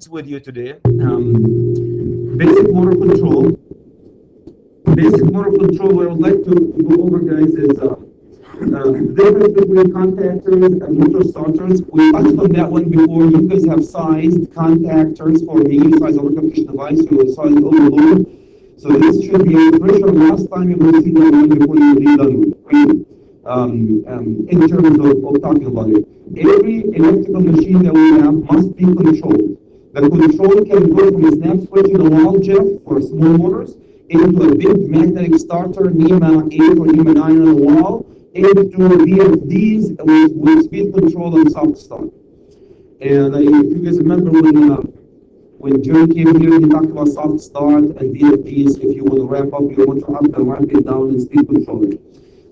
with you today. Basic motor control. Basic motor control, what I would like to go over, guys, is the difference between contactors and motor starters. We touched on that one before. You guys have sized contactors for the size of a computer device. You will size overload. So this should be a pressure last time you will see that one before you be done with it. In terms of talking about it. Every electrical machine that we have must be controlled. The control can go from a snap switch in a wall jet for small motors into a big magnetic starter, NEMA 8 or NEMA 9 on the wall, into VFDs with speed control and soft start. And if you guys remember when Jerry came here, he talked about soft start and VFDs. If you want to ramp up your motor up and ramp it down and speed control it.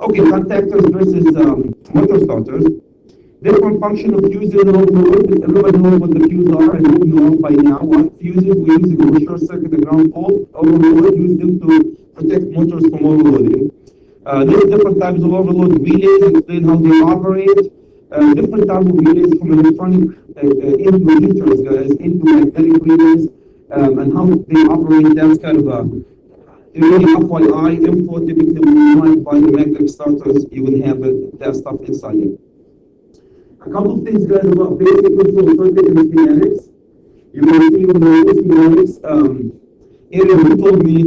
Okay, contactors versus motor starters. Different function of fuses and overload. Everybody knows what the fuses are, and you know by now. What fuses we use to short circuit the ground fault. Overload, use them to protect motors from overloading. There's different types of overload relays, explain how they operate. Different types of relays from electronic into heaters, guys, into magnetic relays, and how they operate. That's kind of a really FYI info. Typically, when you might buy the magnetic starters, you will have that stuff inside it. A couple of things, guys, about basic control circuit and schematics. You can see when the schematics, Aaron told me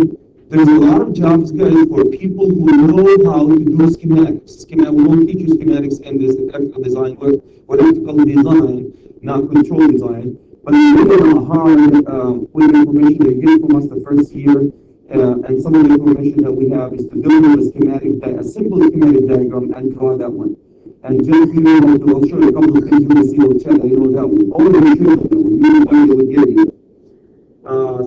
there's a lot of jobs, guys, for people who know how to do schematics. We don't teach you schematics in this electrical design, but electrical design, not control design. But it's really hard with the information they get from us the first year. And some of the information that we have is to build a schematic, a simple schematic diagram and draw that one. And just you know, I'll show you a couple of things you will see on chat. I know that one. All the material that one, you will give you.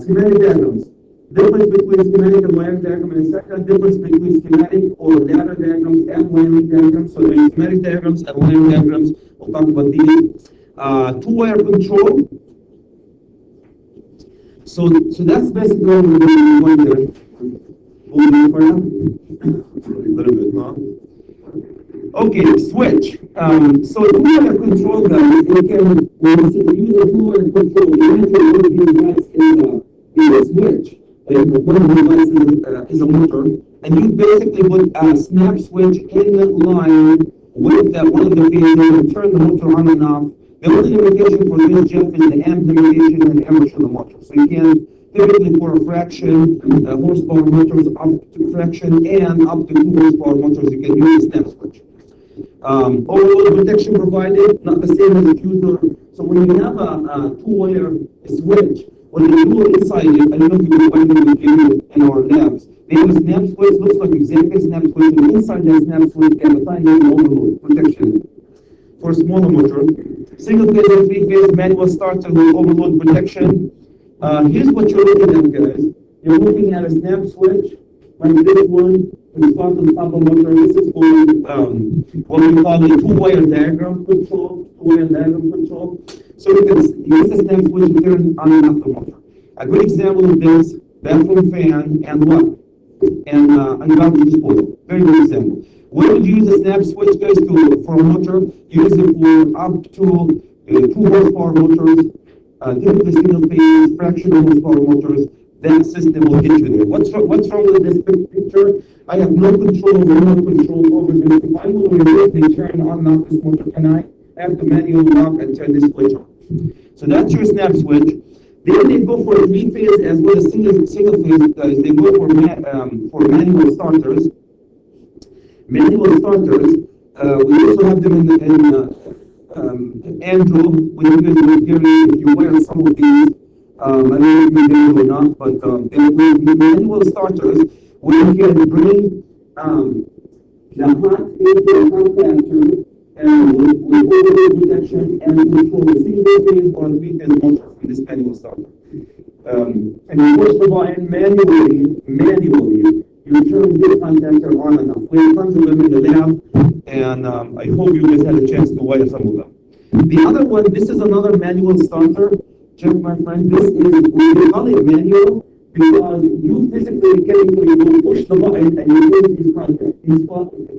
Schematic diagrams. Difference between schematic and wiring diagram, and second difference between schematic or ladder diagrams and wiring diagrams. So there's schematic diagrams and wiring diagrams. We'll talk about these. Two-wire control. So that's basically what we're going to do. We'll do for now. A little bit, huh? Okay, switch. So two-wire control, guys, when you use a two-wire control, you have to look these guys in the switch. One of the devices is a motor, and you basically put a snap switch in line with one of the phases and turn the motor on and off. The only limitation for this, Jeff, is the amp limitation and the amperage of the motor. So you can typically for a fraction horsepower motors up to fraction and up to 2 horsepower motors, you can use a snap switch. Overload protection provided, not the same as a fuser. So when you have a two-wire switch, when you do inside it, I don't know if you can find it with you in our labs. They have a snap switch, looks like exactly a snap switch, and inside that snap switch, they have a tiny overload protection for a smaller motor. Single phase and three phase manual starter with overload protection. Here's what you're looking at, guys. You're looking at a snap switch, like this one, with spot on top of motor. This is for what we call a two-wire diagram control. So you can use the snap switch to turn on and off the motor. A good example of this, bathroom fan and what? And garbage disposal. Very good example. When would you use a snap switch, guys, for a motor? Use it for up to 2 horsepower motors, typically single phase, fractional horsepower motors. That system will get you there. What's wrong with this picture? I have no control over this. If I will remotely turn on and off this motor, can I have to manually lock and turn this switch on? So that's your snap switch. Then they go for a 3-phase as well as single phase, guys. They go for manual starters. We also have them in Android. When you guys will hear me, if you wear some of these, I don't know if you did or not, but with manual starters, we can bring the hot into a contactor with overload protection and control the single phase or 3-phase motor from this manual starter. And you push the button manually. You turn this contactor on and off. We have tons of them in the lab, and I hope you guys had a chance to wire some of them. The other one, this is another manual starter. Check, my friend, this is, we call it manual because you physically, chemically, will push the button and you close these contacts. The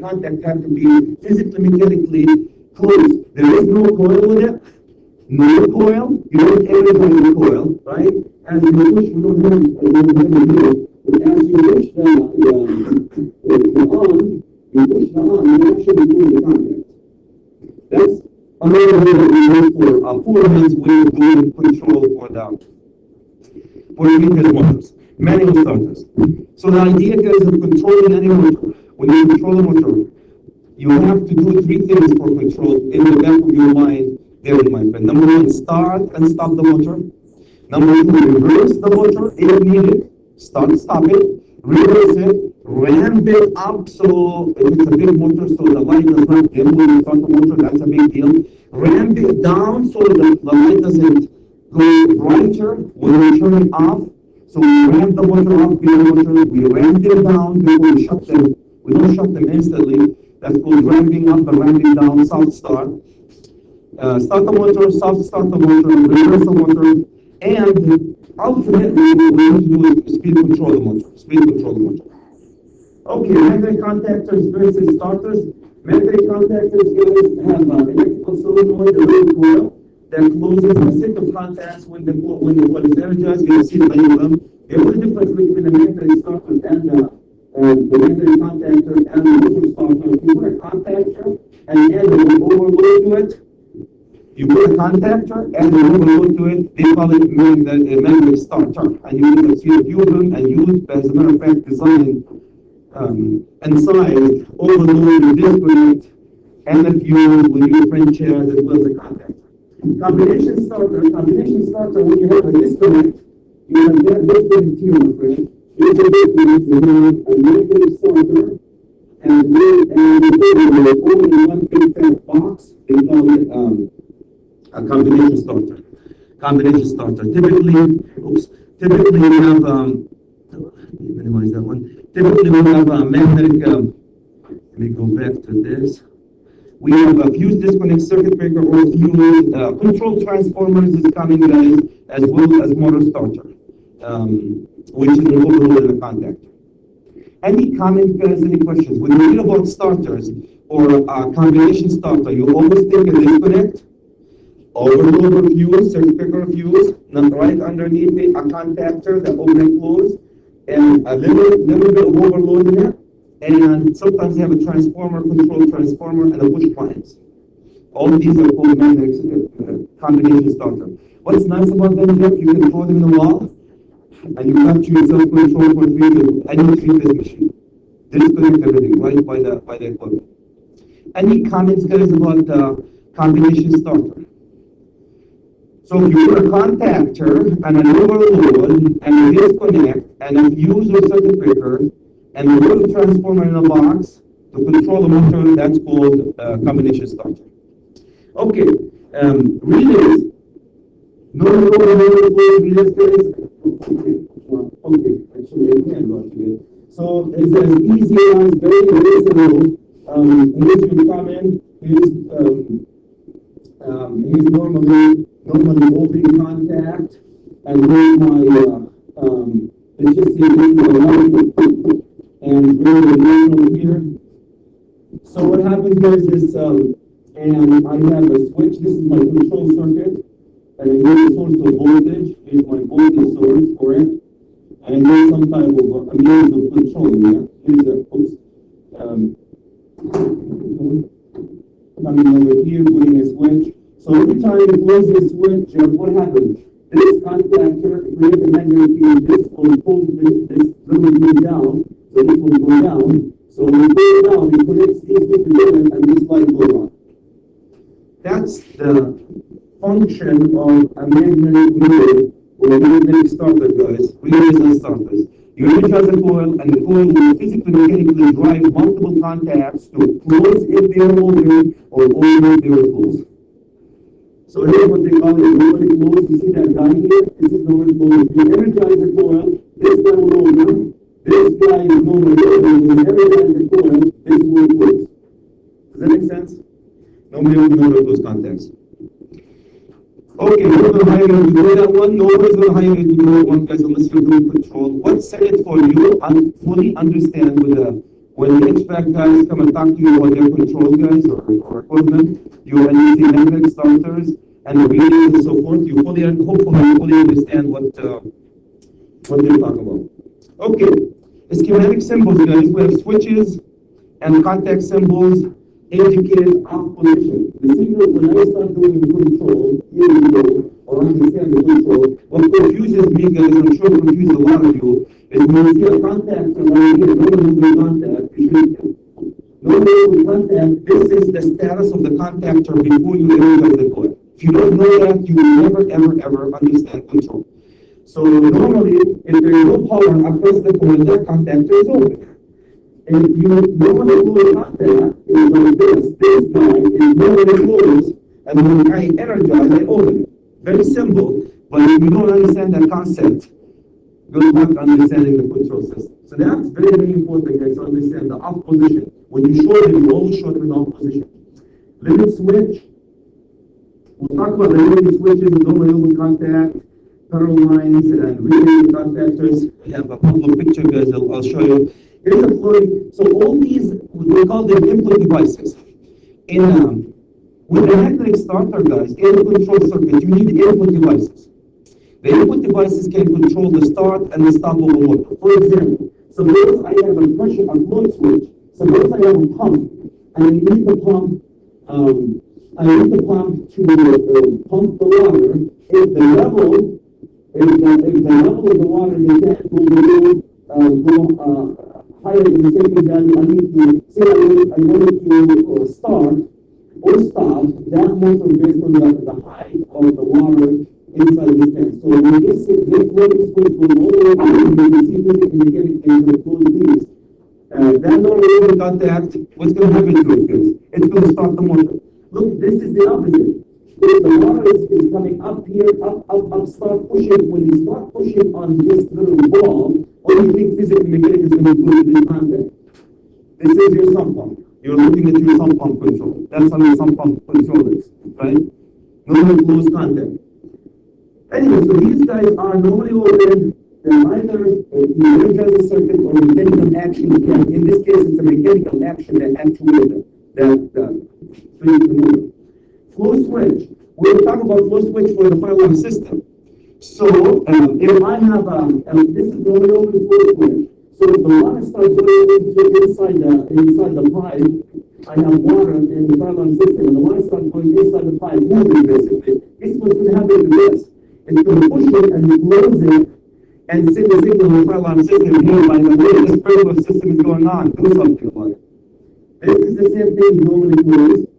contacts have to be physically, mechanically closed. There is no coil with it. no coil, you don't energize the coil, right? As you push, we don't have it. But as you push the on, you push the on, you actually do the contact. That's another way that we use for a foreman's way of doing control for the vintage motors, manual starters. So the idea is of controlling any motor. When you control a motor, you have to do three things for control in the back of your mind. There, my friend. Number one, start and stop the motor. Number two, reverse the motor if needed. Stop it, reverse it, ramp it up so if it's a big motor so the light does not dim when you start the motor, that's a big deal. Ramp it down so the light doesn't go brighter when we turn it off. So we ramp the motor up, we ramp it down before we shut them. We don't shut them instantly. That's called ramping up and ramping down, soft start. Start the motor, soft start the motor, reverse the motor, and ultimately what we need to do is speed control the motor. Okay, magnetic contactors versus starters. Magnetic contactors have electrical solenoid, a little coil that closes a set of contacts when the coil is energized. You see the diagram. The only difference between the magnetic starter and the magnetic contactor and the motor starter, if you put a contactor and add an overload to it, you put a contactor and an overload to it, they call it a magnetic starter. And you can see the fusion and use, as a matter of fact, designed and sized, overload, disconnect, and a fuse with your French chairs as well as a contactor. Combination starter, when you have a disconnect, you have that disconnect here, my friend. Here's a disconnect, you have a magnetic starter, and only one big fat box, they call it a combination starter. Typically we have, minimize that one. Typically we have a magnetic, let me go back to this. We have a fuse disconnect circuit breaker or fuse, control transformers is coming, guys, as well as motor starter, which is an overload in the contactor. Any comments, guys, any questions? When you read about starters or a combination starter, you always think a disconnect, overload or fuse, circuit breaker or fuse, right underneath it, a contactor that open and close, and a little bit of overload in there. And sometimes you have a transformer, control transformer, and a push appliance. All of these are called magnetic combination starter. What's nice about them, Jeff, you can throw them in the wall, and you capture yourself control for any three-phase machine. Disconnect everything right by the equipment. Any comments, guys, about combination starter? So if you put a contactor and an overload and a disconnect and a fuse or circuit breaker and a little transformer in a box to control the motor, that's called combination starter. Okay, relays. No relays, guys. Okay, actually I can't go to it. So it's as easy as very reasonable. Here's your comment. Here's normally open contact, and here's my it's just the and bring the manual here. So what happens, guys, is and I have a switch. This is my control circuit, and here's the source of voltage. Here's my voltage source for it, and here's some type of a means of controlling it. Here's a coming over here, putting a switch. So every time you close this switch, what happens? This contactor creates a magnetic field. This will pull this little thing down, so this will go down. So when you pull it down, you connect these two together, and this light goes on. That's the function of a magnetic relay or a magnetic starter, guys. Relays and starters. You energize a coil, and the coil will physically mechanically drive multiple contacts to close if they are open or open if they are closed. So here's what they call it nobody closed. You see that guy here? This is nobody closed. If you energize the coil, this guy will open. This guy is normally open. When you energize the coil, this will close. Does that make sense? Nobody will know those contacts. Okay, who's going to hire you to do that one? Nobody's going to hire you to do that one, guys, unless you're doing control. What's set it for you and fully understand when the HVAC guys come and talk to you about their control, guys, or equipment, you see magnetic starters, and the readings and so forth, hopefully you fully understand what they're talking about. Okay, schematic symbols, guys. We have switches and contact symbols indicate off position. The secret when I start doing control, years ago, or understand the control, what confuses me, guys, I'm sure confuses a lot of you, is when you see a contact and when you get no contact, you should no label contact, this is the status of the contactor before you energize the coil. If you don't know that, you will never, ever understand control. So normally, if there is no power, I press the coil, that contactor is open. And if you normally close contact, is like this guy is normally closed, and when I energize, I open it. Very simple, but if you don't understand that concept, good luck understanding the control system. So that's very, very important, guys, to understand the off position. When you short it, you always short it in off position. Limit switch. We'll talk about the limit switches, normally open contact, parallel lines, and relay contactors. We have a couple of pictures, guys, I'll show you. Here's a flow. So all these, we call them input devices. With the magnetic starter, guys, in the control circuit, you need input devices. The input devices can control the start and the stop of a motor. For example, suppose I have a flow switch. Suppose I have a pump, and I need the pump. I need the pump to pump the water. If the level of the water in the tank will go higher than the safety value, I need to say I want to start or stop that motor based on the height of the water inside the tank. So when this floating switch will go over, you can see physically getting into close these. That normally contact, what's going to happen to it, guys? It's going to start the motor. Look, this is the opposite. If the water is coming up here, up, start pushing. When you start pushing on this little ball, all you think physically mechanic is going to do this contact. This is your sump pump. You're looking at your sump pump control. That's how your sump pump control is, right? Normally close contact. Anyway, so these guys are normally open. They're either you energize the circuit or mechanical action can. In this case, it's a mechanical action that actuates that switch the motor. Flow switch. We'll talk about flow switch for the fire alarm system. So if I have this is normally open flow switch. So if the water starts going inside the pipe, I have water in the fire alarm system, and the water starts going inside the pipe, moving basically. This is what's going to happen to this. It's going to push it and close it and send the signal in the fire alarm system. Here, by the way, this sprinkler system is going on. Do something about it. This is the same thing normally closed.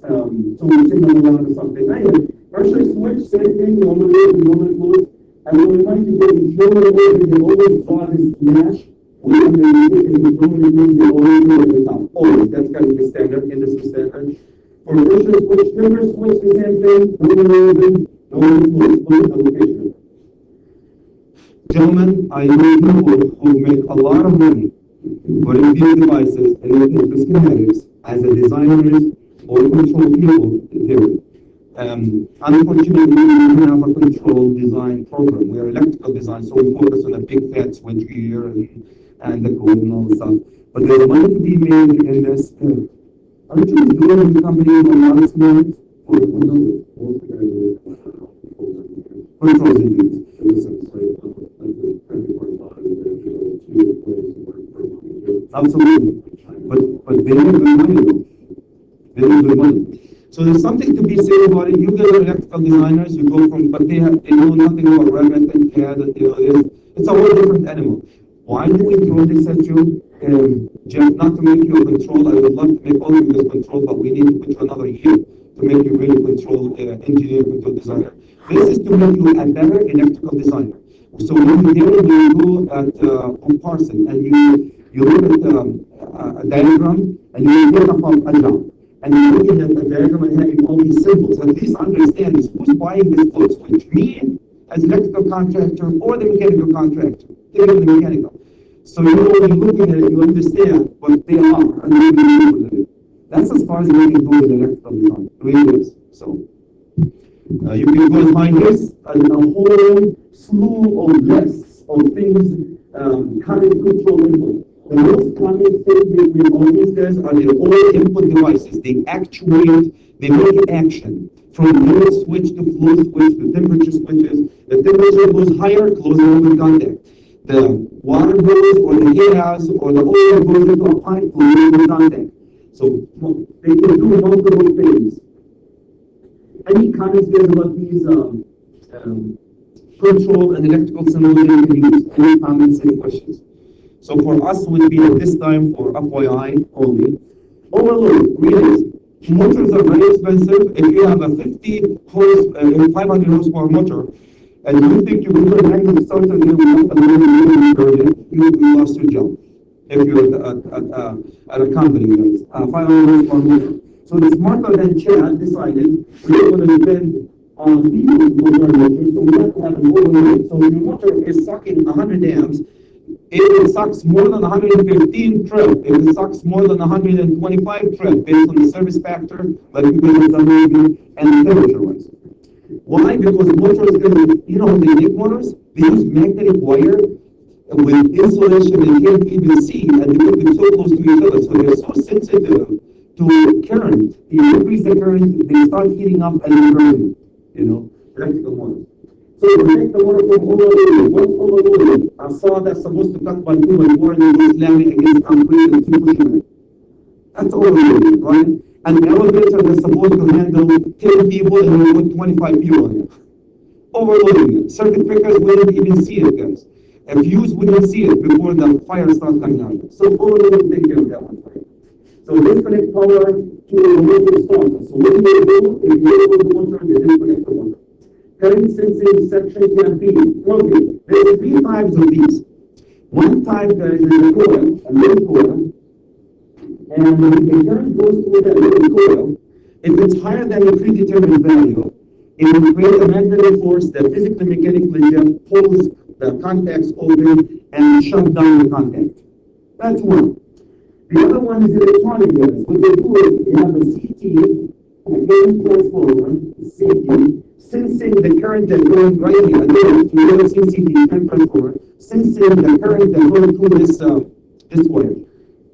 So we signal around or something. Anyway, pressure switch, same thing, normally closed. And when we're trying to get it normally open, they always draw this mesh. We normally close the always go at the top. Always. That's kind of the standard, industry standard. For pressure switch, trigger switch, the same thing. Normally closed location. Gentlemen, I know people who make a lot of money putting these devices and looking at the schematics as a designers or control people do. Unfortunately, we don't have a control design program. We are electrical design, so we focus on a big fat switch gear and the code and all the stuff. But there's money to be made in this. Aren't you doing this company with a lot of students? Controls engineers. Absolutely. But they have good money though. They have good money. So there's something to be said about it. You guys are electrical designers, you go from, but they know nothing about Revit and CAD. It's a whole different animal. Why do we throw this at you? Jeff, not to make you a control. I would love to make all of you a control, but we need to put you another year to make you really control engineer, control designer. This is to make you a better electrical designer. So when you go at Parson and you look at a diagram and you look up a job. And you're looking at the diagram and having all these symbols. At least understand is who's buying this flow switch? Me as electrical contractor or the mechanical contractor? Think of the mechanical. So when you're looking at it, you understand what they are and what you do with it. That's as far as we can go with electrical design. The way it is. So you can go and find this and a whole slew of lists of things current control input. The most common thing with all these guys are the all input devices. They actuate, they make action. from load switch to flow switch to temperature switches. The temperature goes higher, closer open contact. The water goes, or the gas, or the oil goes into a pipe, closer open contact. So they can do multiple things. Any comments guys about these control and electrical simulation? Any comments, any questions? So for us would be at this time for FYI only. Overload, relays. Motors are very expensive. If you have a 500 horsepower motor, and you think you will magnet starter here without you lost your job. If you're at a company, guys, 500 horsepower motor. So the smarter than Chad decided we're going to depend on people's motor motors, so we have to have an overload. So your motor is sucking 100 amps. If it sucks more than 115 trip, if it sucks more than 125 trip, based on the service factor, like you guys have done, and temperature-wise. Why? Because motors, they make motors, they use magnetic wire with insulation they can't even see, and they put them so close to each other, so they're so sensitive to current. You increase the current, they start heating up and they burn, electrical motors. So protect the water from overloading. What's overloading? A saw that's supposed to cut by 2 by 4 and then slamming against concrete and keep pushing it. That's overloading, right? An elevator that's supposed to handle 10 people and we put 25 people in it. Overloading it. Circuit breakers wouldn't even see it, guys. A fuse wouldn't see it before the fire starts coming out. So overloading, take care of that one. So disconnect power to the motor starter. So what do you do? If you able the motor, you disconnect the motor. Current sensing section can be okay. There are 3 types of these. One type is a coil, a little coil, and when the current goes through that little coil, if it's higher than a predetermined value, it will create a magnetic force that physically, mechanically just pulls the contacts open and shut down the contact. That's one. The other one is electronic gas. What they do is they have a CT, a current transformer, CT, sensing the current that's going right here. Again, you never seen CT, current transformer, sensing the current that's going through this wire.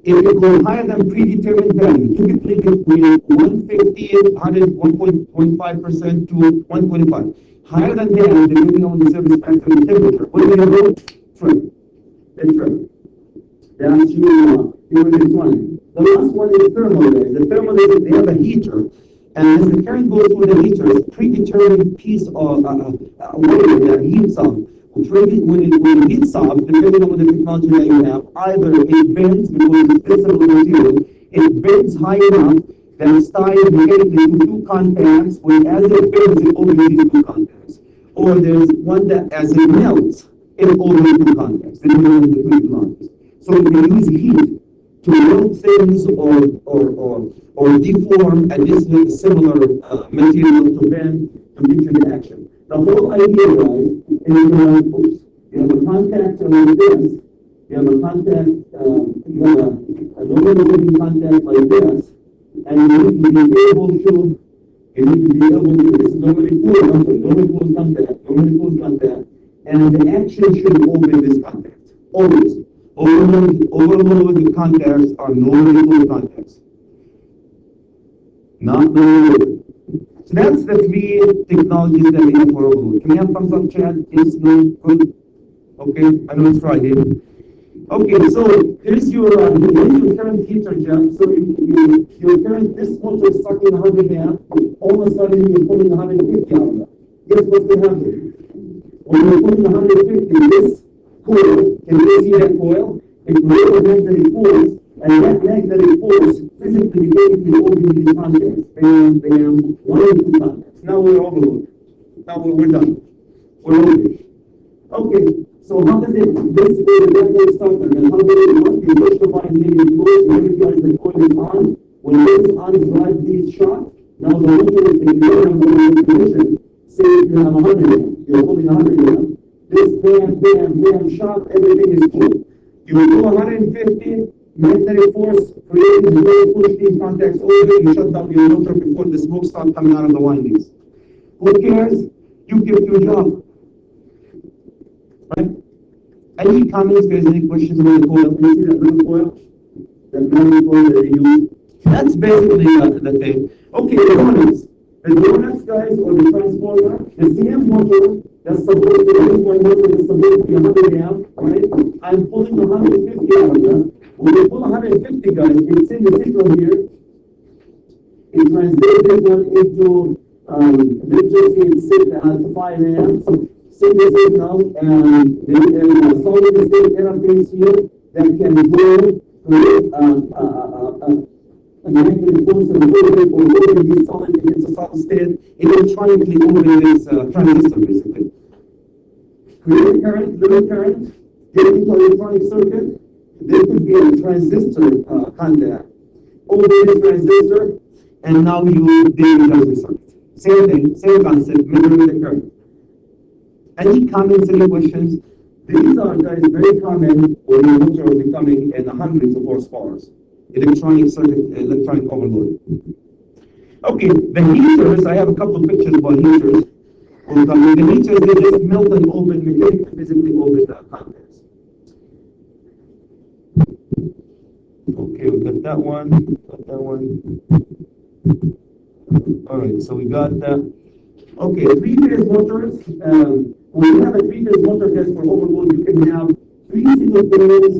If you go higher than predetermined value, typically between 150 and 1.5% to 125. Higher than that, depending on the service factor and temperature. What do you do? Trip. That's trip. That's your electronic. The last one is thermal. The thermal is they have a heater. And as the current goes through the heater, it's a predetermined piece of wire that heats up. When it heats up, depending on the technology that you have, either it bends because it's flexible material, it bends high enough that it ties mechanically to 2 contacts, where as it bends, it opens these 2 contacts. Or there's one that as it melts, it opens 2 contacts, depending on the technology. So you can use heat to melt things or deform a similar material to bend to get you the action. The whole idea, right, is you have a contact like this, you have a contact, you have a normally contact like this, and you need to be able to, this is normally closed contact, and the action should open this contact, always. Overloaded contacts are normally closed contacts. Not normally. So that's the 3 technologies that we have for overload. Can we have thumbs up, Chad? Yes, no, good. Okay, I know it's Friday. Okay, so here's your current heater, Jeff. So your current, this motor is sucking 100 amp. All of a sudden, you're pulling 150 out of it. Guess what's going to happen? When you're pulling 150, this coil, can you see that coil? It creates a magnetic force, and that magnetic force physically basically opens these contacts. Bam, bam, 1 and 2 contacts. Now we're overloaded. Now we're done. We're over. Okay, so how does it, this is the magnetic starter, and how does it work? You push the button, maybe it goes, maybe the coil is on. When this on drives these shots, now the motor is in the condition. Say you have 100 amp, you're holding 100 amp. This bam, bam, bam shot, everything is cool. You do 150, magnetic force created, you really push these contacts over, you shut down your motor before the smoke starts coming out of the windings. Who cares? You kept your job. Right? Any comments, guys? Any questions about the coil? Can you see that little coil? That little coil that they use? That's basically the thing. Okay, electronics. The donuts, guys, or the transformer, the same motor that's supposed to be one motor that's supposed to be 100 amp, right? I'm pulling 150 out of that. When you pull 150, guys, it's in the signal here. It translates this one into, let's just say it's set to 5 amps. Single signal, and there's a solid state interface here that can go with a negative force and voltage or open this solid if it's a solid state, electronically open this transistor basically. Create current, limit current, get into electronic circuit. This could be a transistor contact. Open this transistor, and now you deenergize the circuit. Same thing, same concept, measuring the current. Any comments, any questions? These are, guys, very common when your motor is becoming in the hundreds of horsepower. Electronic circuit, electronic overload. Okay, the heaters, I have a couple of pictures about heaters. The heaters, they just melt and open, mechanically, physically open the contacts. Okay, we got that one, All right, so we got that. Okay, three-phase motors. When you have a three-phase motor test for overload, you can have three single-phase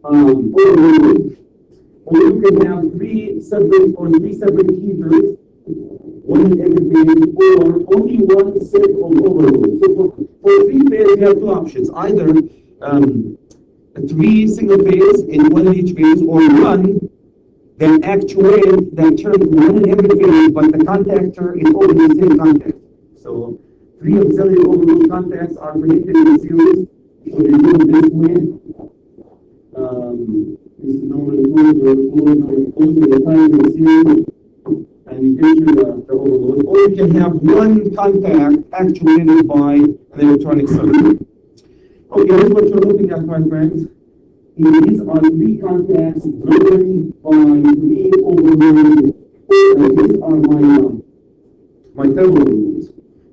overload, or you can have three separate heaters, one in every phase, or only one set of overload. So for three-phase, you have two options: either three single-phase in one in each phase, or one that actuate that turns one in every phase, but the contactor is over the same contact. So three auxiliary overload contacts are connected in series. So they do it this way. This is normally closed the time in series, and you get the overload. Or you can have one contact actuated by an electronic circuit. Okay, here's what you're looking at, my friends. These are three contacts driven by three overloads. These are my thermal overloads.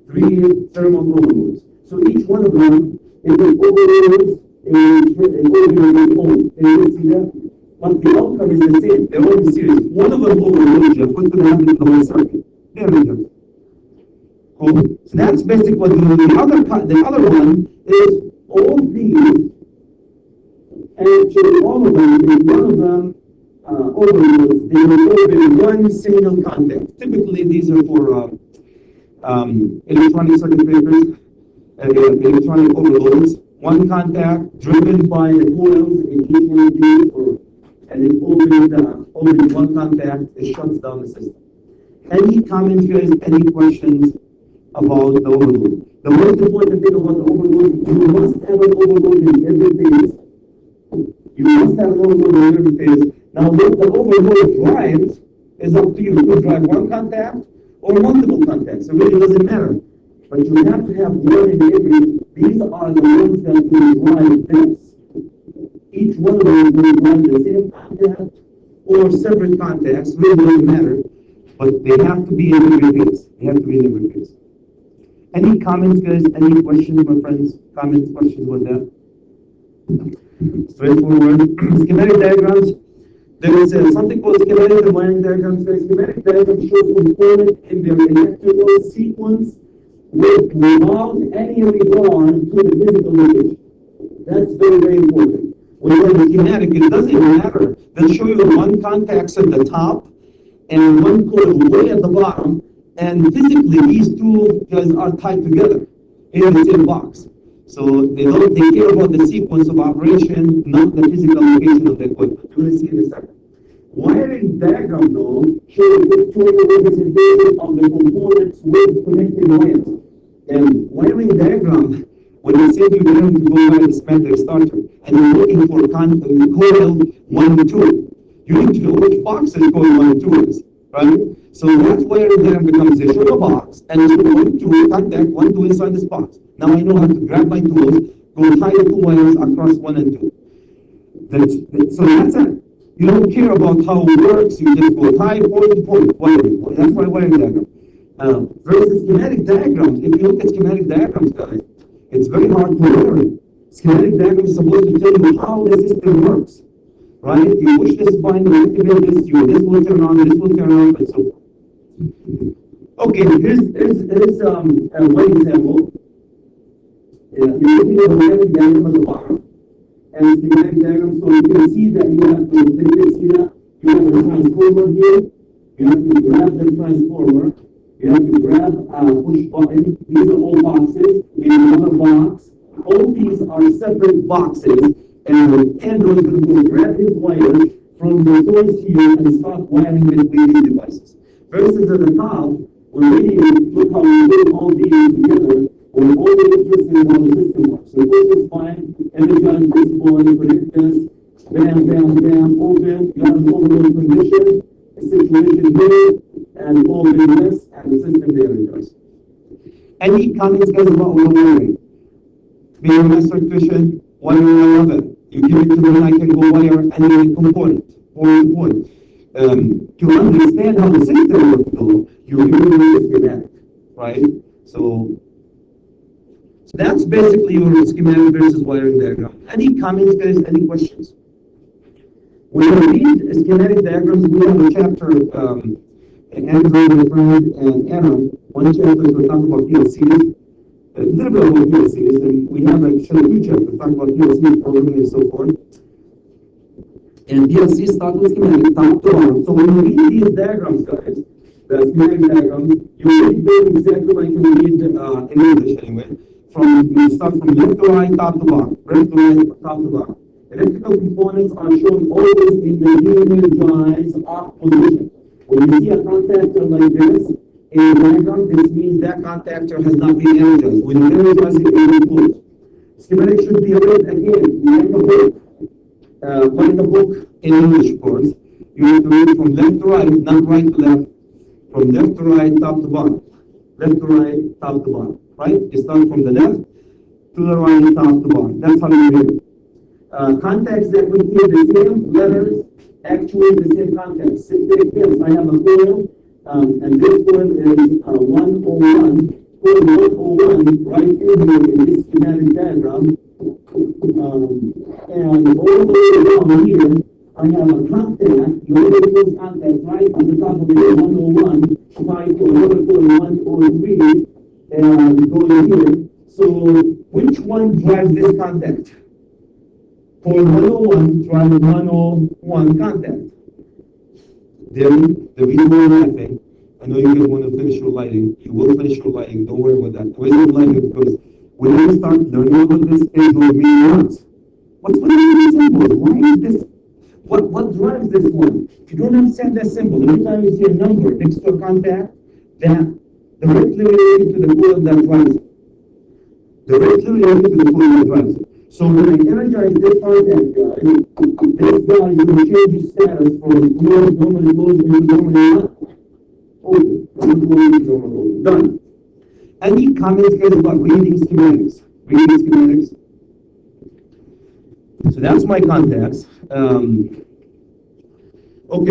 Three thermal overloads. So each one of them is an overload and overload home. Can you see that? But the outcome is the same. They're all in series. One of them overloads you. What's going to happen to the whole circuit? There we go. Cool. So that's basically what the other one is all these. Actually, all of them, if one of them overloads, they will open one single contact. Typically, these are for electronic circuit breakers, electronic overloads. One contact driven by the coils in each one of these, and it opens one contact, it shuts down the system. Any comments, guys? Any questions about the overload? The most important thing about the overload, you must have an overload in every phase. You must have an overload in every phase. Now, what the overload drives is up to you. You could drive one contact or multiple contacts. It really doesn't matter. But you have to have one in every. These are the ones that will drive this. Each one of them will drive the same contact or separate contacts. Really doesn't matter. But they have to be in every phase. They have to be in every phase. Any comments, guys? Any questions, my friends? Comments, questions with that? Straightforward. Schematic diagrams. There is something called schematic and wiring diagrams. The schematic diagram shows components in their electrical sequence without any regard to the physical location. That's very, very important. When you have a schematic, it doesn't matter. They'll show you one contacts at the top and one coil way at the bottom, and physically these two guys are tied together in the same box. So they care about the sequence of operation, not the physical location of the equipment. You're going to see in a second. Wiring diagram, though, shows a pictorial representation of the components with connected wires. And wiring diagram, when you say you're going to go by the schematic starter, and you're looking for coil 1 and 2, you need to know which boxes coil 1 and 2 is, right? So that's wiring diagram becomes a sugar box, and it's going to contact 1, 2 inside this box. Now I know how to grab my tools, go tie the two wires across 1 and 2. So that's it. You don't care about how it works, you just go tie, point, wiring. That's why wiring diagram. Versus schematic diagrams, if you look at schematic diagrams, guys, it's very hard to learn. Schematic diagram is supposed to tell you how the system works, right? You push this button, you activate this, this will turn on, and so forth. Okay, here's one example. You're looking at a schematic diagram at the bottom. And schematic diagram, so you can see that you have to, you can see that you have a transformer here. You have to grab the transformer. You have to grab a push button. These are all boxes in another box. All these are separate boxes. And Android is going to go grab his wires from the source here and start wiring between these devices. Versus at the top, we're really, look how we put all these together. We're only interested in how the system works. So push is fine, energize this board, predict this, bam, bam, bam, open, you have an overload condition, a situation here, and open this, and the system there does. Any comments guys about wiring? Being a master electrician, wiring I love it. You give it to me, I can go wire any component, point to point. To understand how the system works, though, you're using the schematic, right? So that's basically your schematic versus wiring diagram. Any comments, guys? Any questions? When we read schematic diagrams, we have a chapter, Andrew, my friend, and Adam. One chapter is going to talk about PLCs. A little bit about PLCs, and we have actually two chapters talking about PLCs, programming, and so forth. And PLCs start with schematic, top to bottom. So when you read these diagrams, guys, the schematic diagrams, you read them exactly like you read in English anyway. You start from left to right, top to bottom, left to right, top to bottom. Electrical components are shown always in the energized off position. When you see a contactor like this, in the diagram, this means that contactor has not been energized. When you energize it, it will close. Schematic should be read again, like a book in English, of course. You have to read from left to right, not right to left. From left to right, top to bottom. Left to right, top to bottom. Right? You start from the left to the right, top to bottom. That's how you read it. Contacts that contain the same letters actuate the same contacts. Take this. I have a coil. And this one is 101, coil 101 right in here in this schematic diagram. And all the way down here, I have a contact, you already those contacts right on the top of the 101, tied to another coil 103, and going here. So which one drives this contact? Coil 101 drives 101 contact. Then the reason why I'm laughing, I know you guys want to finish your lighting. You will finish your lighting. Don't worry about that. Where's your lighting? Because when you start learning about this, it will mean words. What's with these symbols? Why is this? What drives this one? If you don't understand that symbol, every time you see a number next to a contact, that directly related to the coil that drives it. Directly related to the coil that drives it. So when I energize this contact guy, this guy is going to change his status from closed, normally closed, into normally not open. Normally done. Any comments guys about reading schematics? Reading schematics. So that's my contacts. Okay,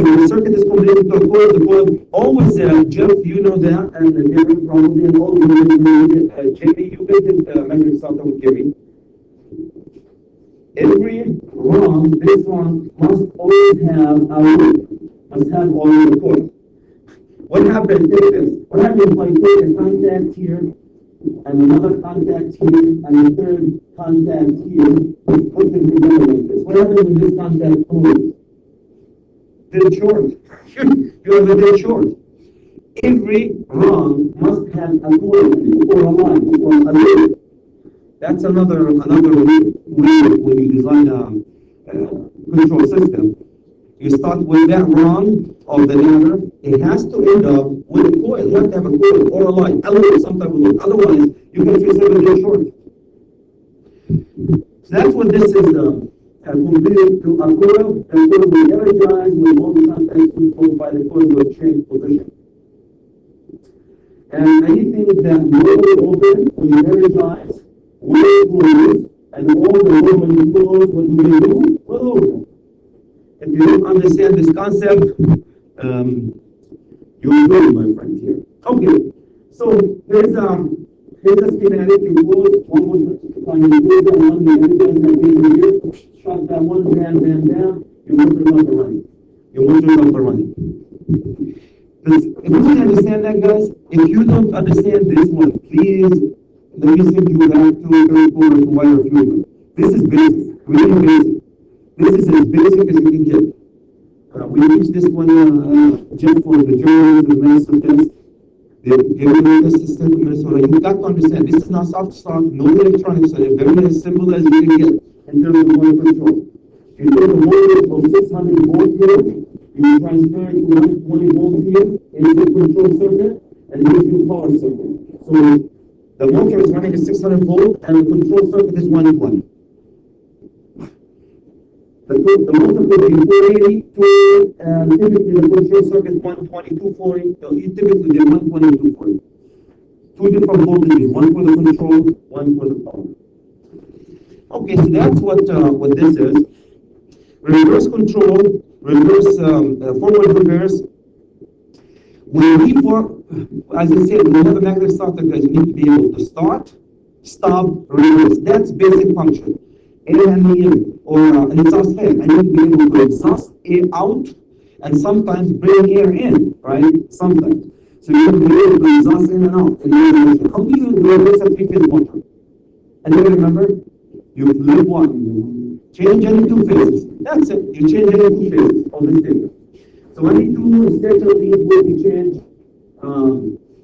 when the circuit is connected to a coil, the coil always, Jeff, you know that, and Gary probably, and all of you, Jamie, you guys measuring something with Gary. Every rung, this one must always have a loop, must have always a coil. What happens, take this, what happens if I take a contact here, and another contact here, and a third contact here, put them together like this? What happens when this contact closes? Dead short. You have a dead short. Every rung must have a coil or a line or a loop. That's another way when you design a control system. You start with that rung of the ladder. It has to end up with a coil. You have to have a coil or a line, a loop, some type of loop. Otherwise, you can fix everything short. So that's what this is. Completed to a coil, and coil will be energized when all the contacts controlled by the coil will change position. And anything that normally open when you energize will close, and all the normally closed, what do they do? Will open. If you don't understand this concept, you're good, my friend, here. Okay, so here's a schematic. You close one was on the close that one, you energize that thing here. Shut that one, bam, bam, bam, your motor is up and running. Your motor is up and running. If you can understand that, guys, if you don't understand this one, please let me send you back to third floor to wire fusion. This is basic, really basic. This is as basic as you can get. We teach this one just for the journals and master test. They're giving you the system in Minnesota. You've got to understand, this is not soft start, no electronics, so they're very as simple as you can get in terms of motor control. You take a motor from 600 volts here, you transfer it to 120 volts here into the control circuit, and it gives you a power circuit. So the motor is running at 600 volt, and the control circuit is 120. The motor could be 480, 280, and typically the control circuit is 120, 240. So typically they're 120, 240. Two different voltages, one for the control, one for the power. Okay, so that's what this is. Reverse control, forward reverse. As I said, when you have a magnetic starter, guys, you need to be able to start, stop, reverse. That's basic function. Air handling or an exhaust fan. I need to be able to exhaust air out and sometimes bring air in, right? Sometimes. So you have to be able to exhaust in and out. How do you reverse a three-phase motor? And then remember, you flip one, change any two phases. That's it. You change any two phases of the stator. So any two stator leads will be changed.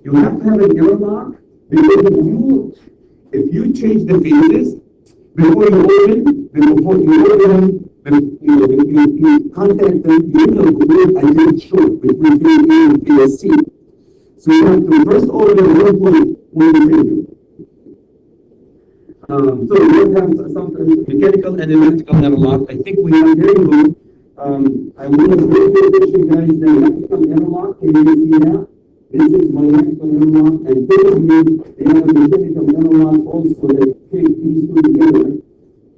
You have to have an error lock because if you change the phases before you open, you contact them, you will create a dead short between phase A and phase C. So you have to first order one point when you change it. So we have some mechanical and electrical analog. I think we have very good. I want to pay attention, guys, the electrical analog. Can you see that? This is my electrical analog, and typically they have a mechanical analog also that take these two together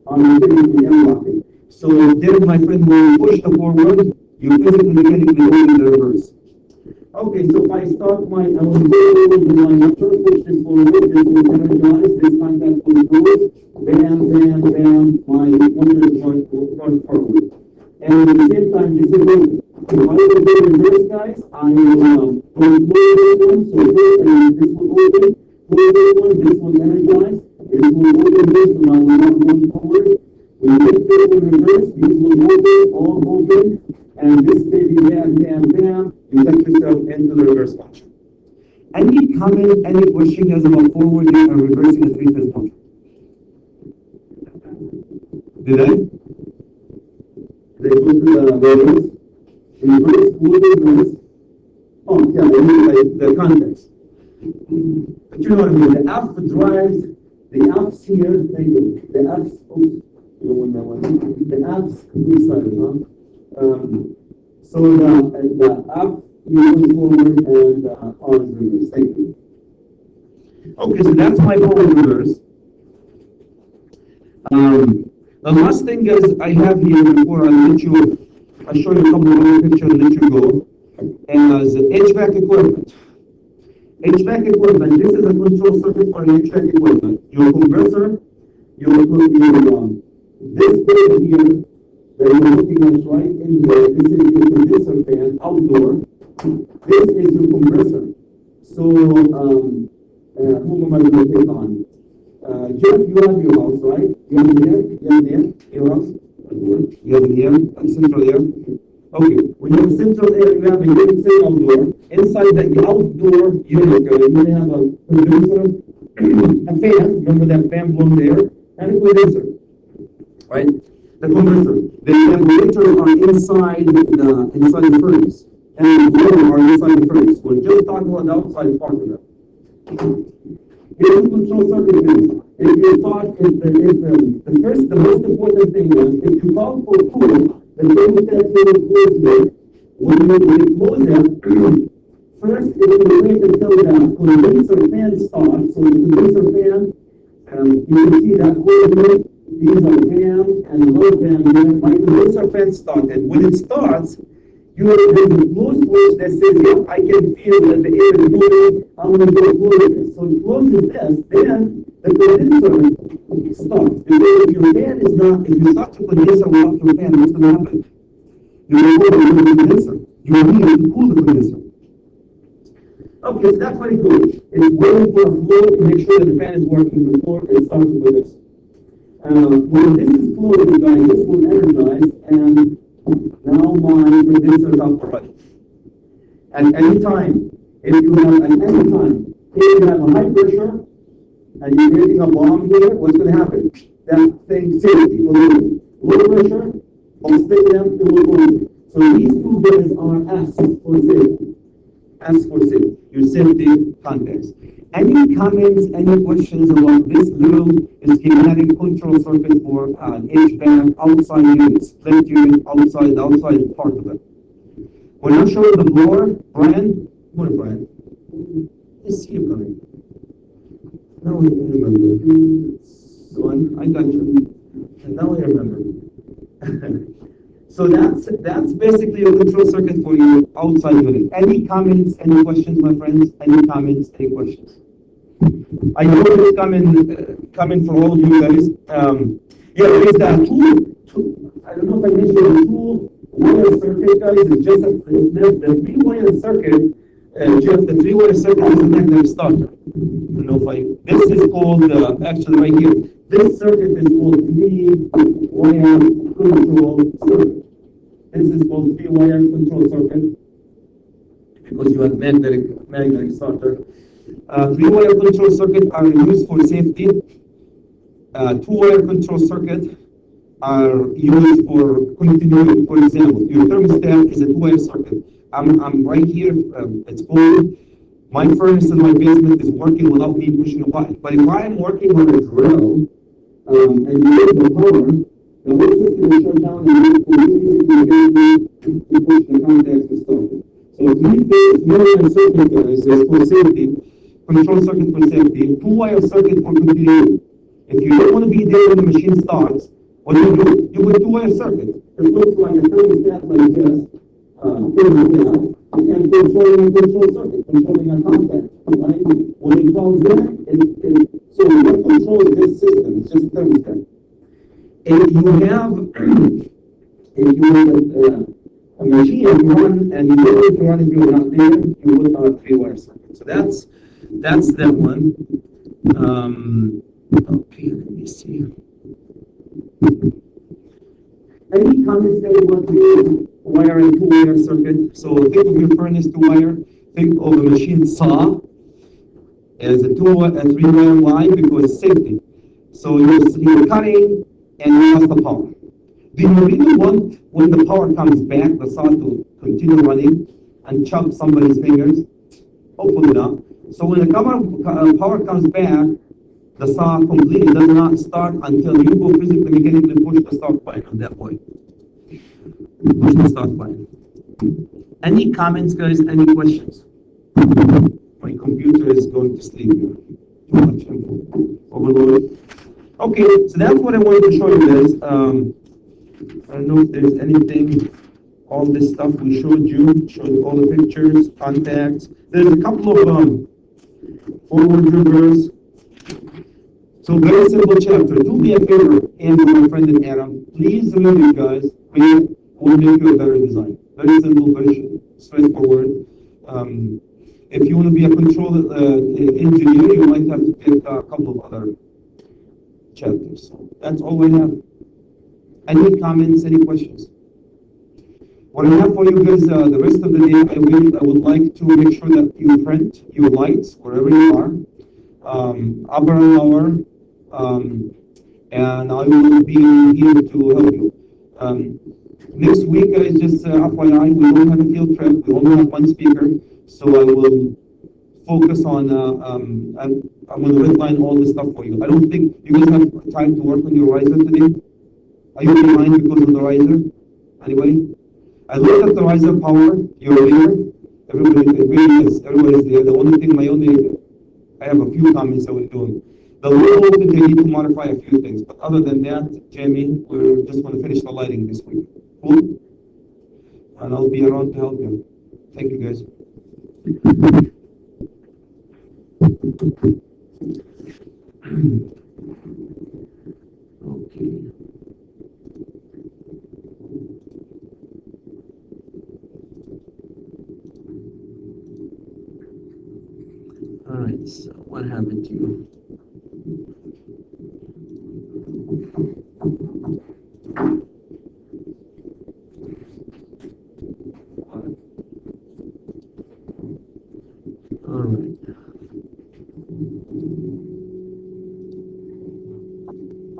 on mechanical analog. So there, my friend, when you push the forward, you physically mechanically open the reverse. Okay, so if I start I will go over with my motor, push this forward, this will energize, this contact will close, bam, bam, bam, my motor is going forward. And at the same time, this is open. If I will go reverse, guys, I will close this one, so this will open, close this one, this will energize, this will open this one, I will not going forward. We take this one reverse, this will open, all open, and this baby, bam, bam, bam, you get yourself into the reverse function. Any comment, any question guys about forwarding or reversing a three-phase motor? Did I? They go to the reverse? Reverse, reverse. Oh, yeah, I mean like the context. But you know what I mean? The F drives, the F's here, the F's, oops, you don't want that one. The F's, sorry, huh? So the up moves forward and on is reverse. Thank you. Okay, so that's my forward reverse. The last thing is I have here before I'll show you a couple of other pictures and let you go. As HVAC equipment. HVAC equipment, this is a control circuit for an HVAC equipment. Your compressor, you will put this bit here that you're looking at right in here. This is your condenser fan outdoor. This is your compressor. So, who am I going to take on? Jeff, you have your house, right? You have your house? You have here, central air. Okay, when you have central air, you have a unit say outdoor. Inside the outdoor unit, you have a condenser, a fan, remember that fan blowing air, and a condenser, right? The compressor. The regulators are inside the furnace, and the blower are inside the furnace. We'll just talk about the outside part of it. Here's the control circuit is. If you thought the most important thing was if you call for cool, the thermostat will close it. When you close it, first it will wait until the condenser fan starts. So the condenser fan, you can see that coil. These are fan and low fan here. My condenser fan started. When it starts, there's a flow switch that says, yep, I can feel that the air is moving. I'm going to go close it. So it closes this, then the condenser stops. Because if your fan is not, if you start the condenser without your fan, what's going to happen? You will go to the condenser. You will need to cool the condenser. Okay, so that's very good. It's waiting for a flow to make sure that the fan is working before it starts with this. When this is flowing, guys, this will energize, and now my resistor is up already. At any time, if you have at any time, if you have a high pressure and you're creating a bomb here, what's going to happen? That thing safety will leave. Low pressure, I'll stay them, it will go. So these two bits are S for safety. S for safety, your safety contacts. Any comments, any questions about this little schematic control circuit for HVAC outside unit, split unit, outside part of it? When I show the blower, Brian, what a Brian? Is he coming? Now I remember. So I got you. And now I remember. So that's basically a control circuit for your outside unit. Any comments, any questions, my friends? Any comments, any questions? I know it's coming from all of you guys. Yeah, there is that two, I don't know if I mentioned the two-wire circuit, guys. It's just the three-wire circuit, just the three-wire circuit is the negative starter. I don't know if this is called, actually right here, this circuit is called three-wire control circuit. This is called three-wire control circuit because you have magnetic starter. Three-wire control circuits are used for safety. Two-wire control circuits are used for continuity. For example, your thermostat is a two-wire circuit. I'm right here. It's cold. My furnace in my basement is working without me pushing a button. But if I am working on a drill and you use the power, the whole system will shut down and you push the contacts to start. So three-wire circuit is for safety. Control circuit for safety, two-wire circuit for continuity. If you don't want to be there when the machine starts, what do? You put two-wire circuit. It looks like a thermostat like this, and controlling a control circuit, controlling a contact. Right? When it calls in, so what controls this system? It's just a thermostat. If you have a machine run and you don't run if you're not there, you put on a three-wire circuit. So that's that one. Okay, let me see. Any comments that you want to wire and two-wire circuit? So think of your furnace two-wire. Think of a machine saw as a three-wire line because safety. So you're cutting and you lost the power. Do you really want, when the power comes back, the saw to continue running and chop somebody's fingers? Hopefully not. So when the power comes back, the saw completely does not start until you go physically mechanically push the start button at that point. Push the start button. Any comments, guys? Any questions? My computer is going to sleep here. Too much info. Overloaded. Okay, so that's what I wanted to show you guys. I don't know if there's anything. All this stuff we showed all the pictures, contacts. There's a couple of forward reverse. So very simple chapter. Do me a favor, Andrew, my friend and Adam. Please read it, guys. We will make you a better design. Very simple, very straightforward. If you want to be a control engineer, you might have to pick a couple of other chapters. So that's all I have. Any comments, any questions? What I have for you guys the rest of the day, I would like to make sure that you print your lights wherever you are, upper and lower, and I will be here to help you. Next week, guys, just FYI, we don't have a field trip. We only have one speaker, so I will focus on, I'm going to redline all this stuff for you. I don't think you guys have time to work on your riser today. Are you behind because of the riser? Anybody? I looked at the riser power. You're there. Everybody's there. The only thing, I have a few comments I will do. The low voltage, I need to modify a few things. But other than that, Jamie, we're just going to finish the lighting this week. Cool? And I'll be around to help you. Thank you, guys. Okay. have it to you. All right.